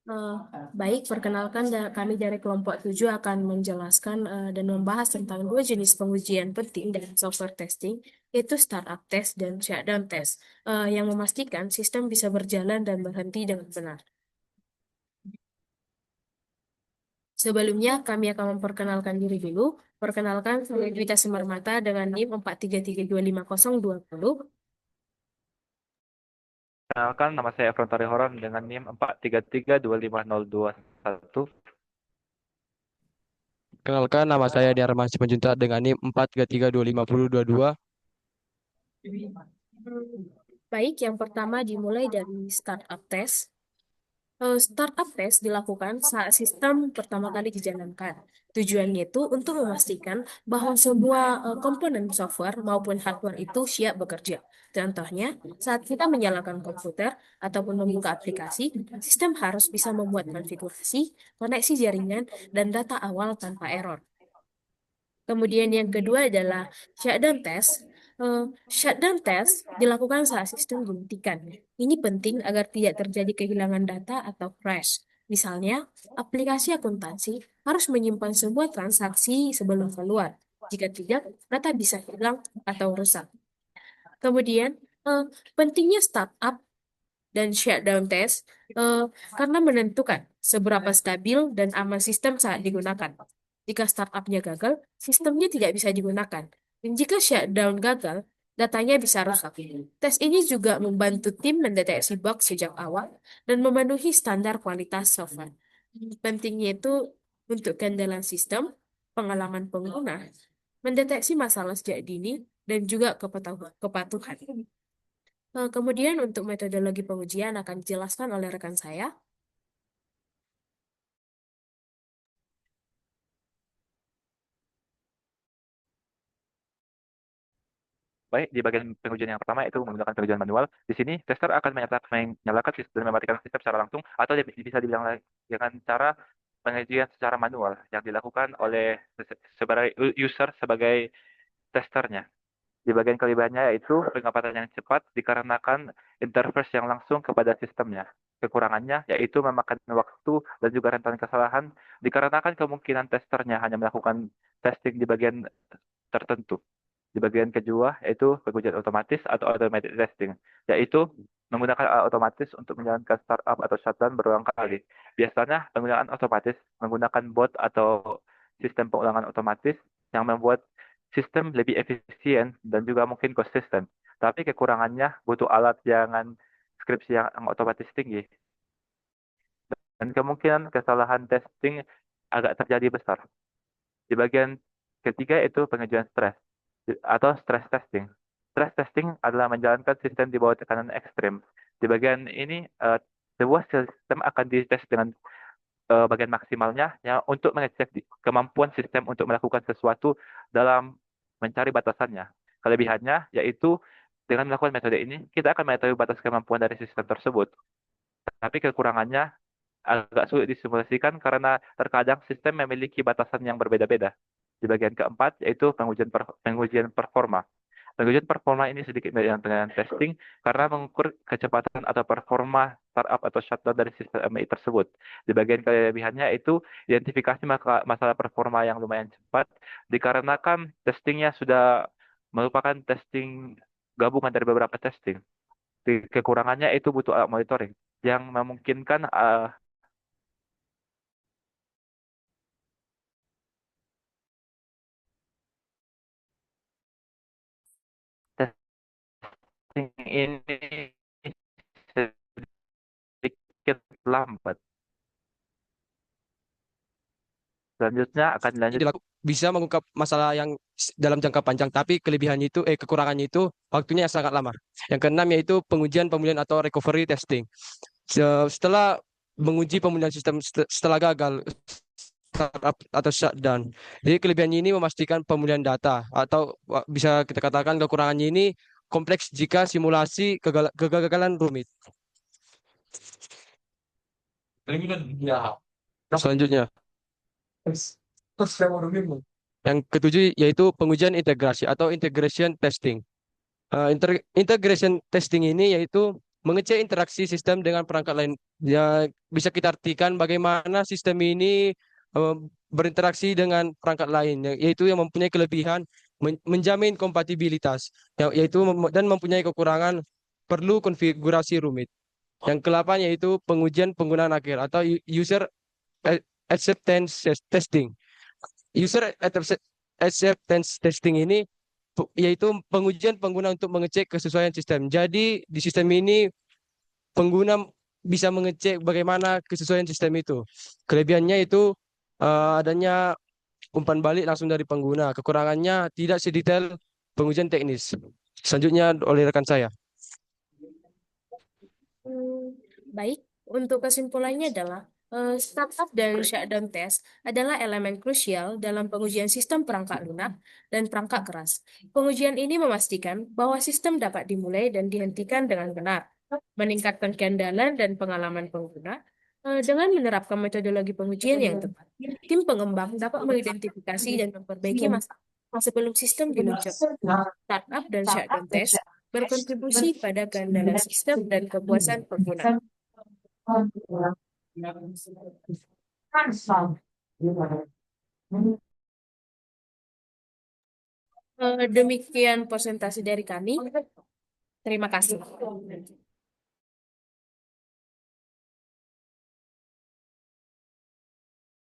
Eh, Baik, perkenalkan kami dari kelompok 7 akan menjelaskan dan membahas tentang dua jenis pengujian penting dalam software testing, yaitu startup test dan shutdown test, yang memastikan sistem bisa berjalan dan berhenti dengan benar. Sebelumnya, kami akan memperkenalkan diri dulu. Perkenalkan, saya Juwita Semarmata dengan NIM 433250250. Kenalkan, nama saya Efron Tarihoran dengan NIM 433250211. Kenalkan, nama saya Diarman Simanjuntak dengan NIM 4332522. Baik, yang pertama dimulai dari startup test. Startup test dilakukan saat sistem pertama kali dijalankan. Tujuannya itu untuk memastikan bahwa semua komponen software maupun hardware itu siap bekerja. Contohnya, saat kita menyalakan komputer ataupun membuka aplikasi, sistem harus bisa membuat konfigurasi, koneksi jaringan, dan data awal tanpa error. Kemudian yang kedua adalah shutdown test. Shutdown test dilakukan saat sistem dimatikan. Ini penting agar tidak terjadi kehilangan data atau crash. Misalnya, aplikasi akuntansi harus menyimpan semua transaksi sebelum keluar. Jika tidak, data bisa hilang atau rusak. Kemudian, eh, pentingnya startup dan shutdown test eh, karena menentukan seberapa stabil dan aman sistem saat digunakan. Jika startupnya gagal, sistemnya tidak bisa digunakan. Dan jika shutdown gagal, datanya bisa rusak. Tes ini juga membantu tim mendeteksi bug sejak awal dan memenuhi standar kualitas software. Pentingnya itu untuk keandalan sistem, pengalaman pengguna, mendeteksi masalah sejak dini, dan juga kepatuhan. Kemudian untuk metodologi pengujian akan dijelaskan oleh rekan saya. Baik, di bagian pengujian yang pertama itu menggunakan pengujian manual. Di sini, tester akan menyalakan sistem dan mematikan sistem secara langsung, atau bisa dibilang lagi dengan cara pengujian secara manual yang dilakukan oleh sebagai user sebagai testernya. Di bagian kelebihannya yaitu pengamatan yang cepat dikarenakan interface yang langsung kepada sistemnya. Kekurangannya yaitu memakan waktu dan juga rentan kesalahan dikarenakan kemungkinan testernya hanya melakukan testing di bagian tertentu. Di bagian kedua yaitu pengujian otomatis atau automated testing, yaitu menggunakan alat otomatis untuk menjalankan startup atau shutdown berulang kali. Biasanya penggunaan otomatis menggunakan bot atau sistem pengulangan otomatis yang membuat sistem lebih efisien dan juga mungkin konsisten. Tapi kekurangannya butuh alat yang skripsi yang otomatis tinggi dan kemungkinan kesalahan testing agak terjadi besar. Di bagian ketiga itu pengujian stres atau stress testing. Stress testing adalah menjalankan sistem di bawah tekanan ekstrim. Di bagian ini, sebuah sistem akan dites dengan bagian maksimalnya ya, untuk mengecek kemampuan sistem untuk melakukan sesuatu dalam mencari batasannya. Kelebihannya yaitu dengan melakukan metode ini, kita akan mengetahui batas kemampuan dari sistem tersebut. Tapi kekurangannya agak sulit disimulasikan karena terkadang sistem memiliki batasan yang berbeda-beda. Di bagian keempat, yaitu pengujian performa. Pengujian performa ini sedikit beda dengan testing karena mengukur kecepatan atau performa startup atau shutdown dari sistem MI tersebut. Di bagian kelebihannya itu identifikasi masalah performa yang lumayan cepat dikarenakan testingnya sudah merupakan testing gabungan dari beberapa testing. Kekurangannya itu butuh alat monitoring yang memungkinkan testing ini sedikit lambat. Selanjutnya akan dilanjut. Bisa mengungkap masalah yang dalam jangka panjang, tapi kekurangannya itu waktunya yang sangat lama. Yang keenam yaitu pengujian pemulihan atau recovery testing. Setelah menguji pemulihan sistem setelah gagal startup atau shutdown. Jadi kelebihannya ini memastikan pemulihan data atau bisa kita katakan kekurangannya ini kompleks jika simulasi kegagalan rumit. Selanjutnya, yang ketujuh yaitu pengujian integrasi atau integration testing. Integration testing ini yaitu mengecek interaksi sistem dengan perangkat lain. Ya, bisa kita artikan bagaimana sistem ini berinteraksi dengan perangkat lain, yaitu yang mempunyai kelebihan menjamin kompatibilitas, yaitu dan mempunyai kekurangan perlu konfigurasi rumit. Yang ke-8 yaitu pengujian penggunaan akhir atau user acceptance testing. User acceptance testing ini yaitu pengujian pengguna untuk mengecek kesesuaian sistem. Jadi di sistem ini pengguna bisa mengecek bagaimana kesesuaian sistem itu. Kelebihannya itu adanya umpan balik langsung dari pengguna. Kekurangannya tidak sedetail pengujian teknis. Selanjutnya oleh rekan saya. Baik, untuk kesimpulannya adalah startup dan shutdown test adalah elemen krusial dalam pengujian sistem perangkat lunak dan perangkat keras. Pengujian ini memastikan bahwa sistem dapat dimulai dan dihentikan dengan benar, meningkatkan keandalan dan pengalaman pengguna. Dengan menerapkan metodologi pengujian yang tepat, tim pengembang dapat mengidentifikasi dan memperbaiki masalah sebelum sistem diluncurkan. Startup dan shutdown test berkontribusi pada keandalan sistem dan kepuasan pengguna. Demikian presentasi dari kami. Terima kasih.